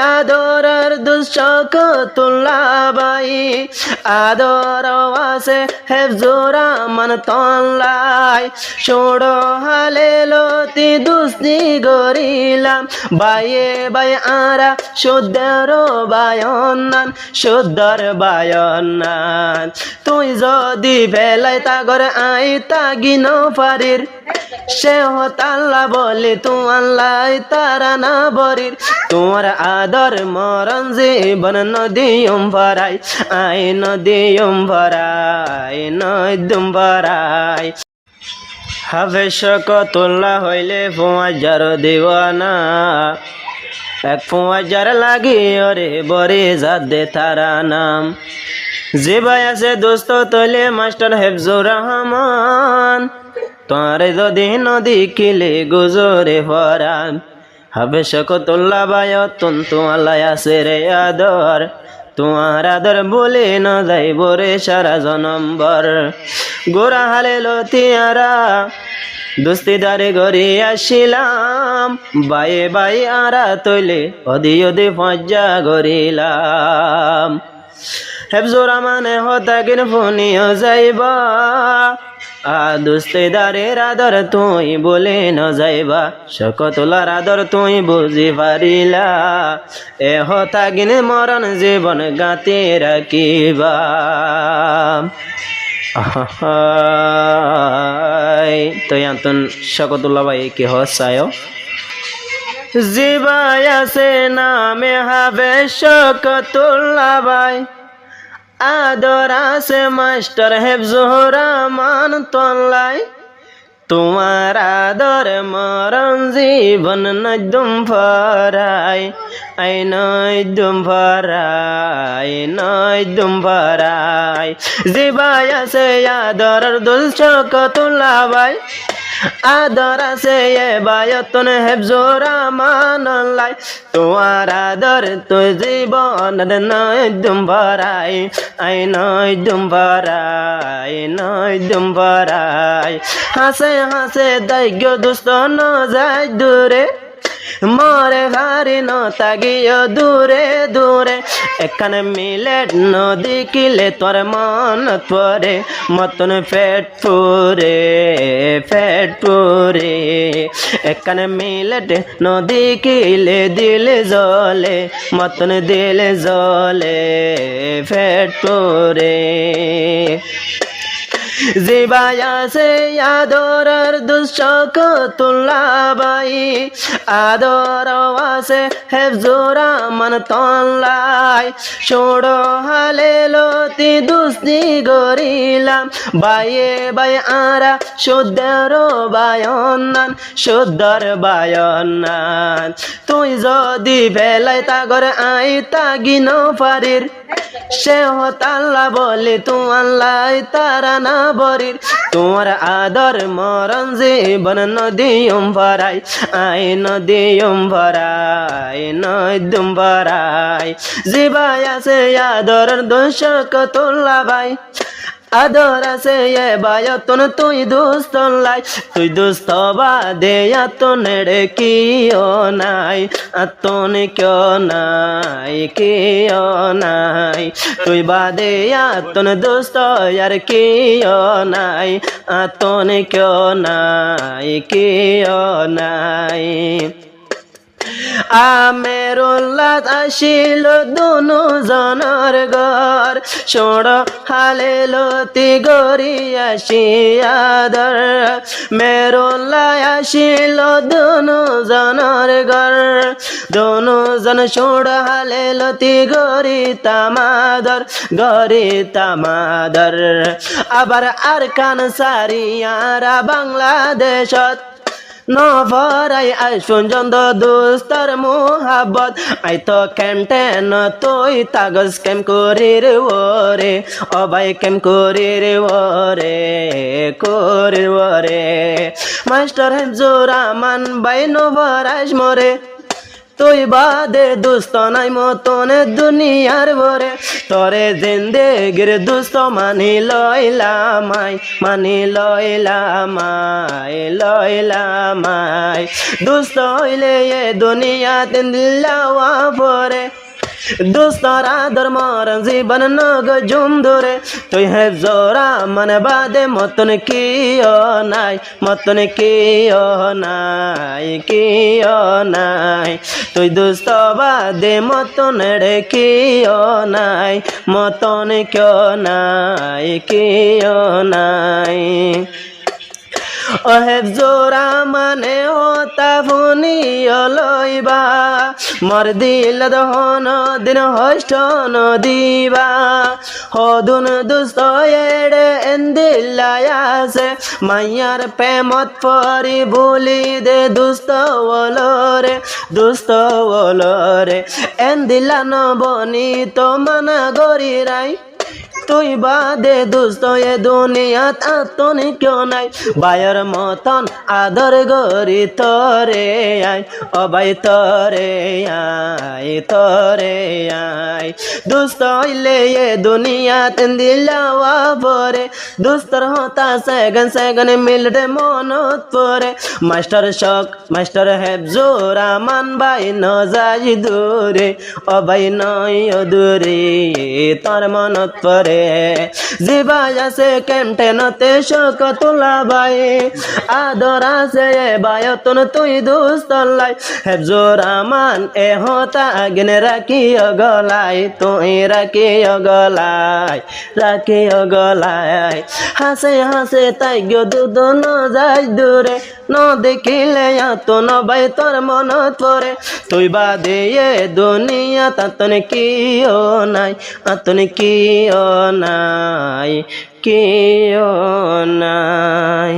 আদরের দুঃশকতুল্লাহ ভাই আদর আছে হেফজুর রহমান তল্লাই ছোড়ো হালে লতি দুস্তি গরিলাম বাইয়ে বাই আরা শুদ্ধর বায়নান শুদ্ধর বায়নান তুই যদি বেলাই তাগর আই তাগিন পারির সে হতাল্লা বলে তু আল্লাহ তারা না বরির তোমার আদর মরণ জীবন নদীম ভরাই আই নদীম ভরাই নদীম ভরাই হাফে শকতুল্লাহ হইলে 5000 দিওয়ানা 5000 লাগি ওরে বরে জাদে তারা নাম যে ভাই আছে দোস্ত তলে মাস্টার হেফজুর রহমান তোরে যদি নদী কিলে গুজরে ফরান হবে শকতুল্লাহ ভাই তন্তু আল্লাহ আছে রে আদর তোমার আদর বলে ন যাইব রে সারা জনম্বর গোরা হালে লতিয়ারা দুস্তিদারে গড়ি আসিলাম বায়ে বায়ে আরা তৈলে অদি অদি ফজ্জা গড়িলাম হেফজুর রহমানে হতাগিন ফোনিও যাইবা দুস্তিদারের আদর তুই বলে ন যাইবা শকতুল্লাহর আদর তুই বুঝি পারিলা এ হতাগিন মরণ জীবন গাতে রাখিবা তো ইয়ান্তন শকতুল্লাহ ভাই কি হসায় জিবাই আছে নামে হবে শকতুল্লাহ ভাই আদর আছে মাস্টার হেফজুর রহমান তল্লাই তোমার আদর মরণ জীবন নদম ভরাই আই নদম ভরাই নদম ভরাই জিবাই আছে আদরের দুল শকতুল্লাহ ভাই আদর আছে এ বায়তন হেফজুর রহমান লাই তোমার আদর তুই জীবন নদম ভরাই আই নদম ভরাই নদম ভরাই হাসে হাসে দাইগ্য দুস্ত ন যায় দূরে মরে ভারি ন তাগিও দূরে দূরে এখানে মিলেট নদী কিলে তোর মন পরে মতন পেট পুরে এখানে মিলেট নদী কিলে দিলে জলে মতন দিলে জলে পেট পুরে জিবাই আছে আদরের দুঃশকতুল্লাহ ভাই আদর আছে হেফজুর রহমান তল্লাই ছোড়ো হালে লতি দুস্তি গরিলাম বাইয়ে বাই আরা শুদ্ধর বায়নান শুদ্ধর বায়নান তুই যদি বেলাই তাগর আই তাগিন পারির সে হতাল্লা বলে তু আল্লাহ তারা না বরির তোমার আদর মরণ জীবন নদীম ভরাই আই নদীম ভরাই নদীম ভরাই জিবাই আছে আদরের শকতুল্লাহ ভাই আদর আছে এ বায়তন তুই দুস্তলাই তুই দুস্ত বাদে আতনেড়ে কিও নাই আতন কেও নাই কিও নাই তুই বাদে আতন দুস্ত আর কিও নাই আতন কেও নাই কিও নাই আমেরুল্লাহ আসিল দুনু জনর ঘর ছোড় হালে লতি গড়ি আসি আদর মেরুল্লাহ আসিল দুনু জনর ঘর দুনু জন ছোড় হালে লতি গড়ি তামাদর আবার আর কান সারিয়ারা বাংলাদেশত নভরাই আইসুন জন্দ দুস্তর মুহাব্বত আই তো ক্যান্টেন তুই তাগজ কেম করি রে ওরে ও ভাই কেম করি রে ওরে মাস্টার হেফজুর রহমান ভাই নভরাইস মরে তুই বাদে দুস্ত নাই মতনে দুনিয়ার ভরে তোরে জিন্দেগির দুস্ত মানি লইলামাই দুস্ত হইলে এ দুনিয়াতে দিল্লাওয়া পরে দোস্তরা ধর্মর জীবন নগ জুম ধরে তুই হে জোরা মন বাদে মতন কিও নাই মতন কিও নাই কিও নাই তুই দোস্ত বাদে মতন রে কিও নাই মতন কিও নাই কিও নাই অহেব জোরা মানে হতা ফুনি লইবা মর দিল দহন দিন হষ্ট নদিবা হদুন দুস্ত এড়ে এন্দিলায়াসে মাইয়ার প্রেমত পরি বলি দে দুস্ত ওলরে এন্দিলা নবনি তো মানা গরি রাই তুই বাদে দোস্ত এ দুনিয়াত আতনি কেউ নাই বায়ের মতন আদর গরি তরে আয় ও ভাই তরে আয় দোস্ত হইলে এ দুনিয়াত দিলাওয়া পরে দোস্তর হতা সেগন মিলডে মনত পরে মাস্টার শক মাস্টার হেফজুর রহমান ভাই ন যাই দূরে ও ভাই নয় দূরে তোর মনত পরে জিবাই আছে ক্যান্টেনতে শোক তোলা বাই আদর আছে বায়তন তুই দুস্তলাই হেফজুর রহমান এ হতা আগনে রাখি গলাই তুই রাখি গলাই হাসে হাসে তাই গো দুদ ন যাই দূরে ন দেখিলে তো ন বাই তোর মনত পরে তুই বাদে এ দুনিয়া তাতন কিও নাই আতন কিও নাই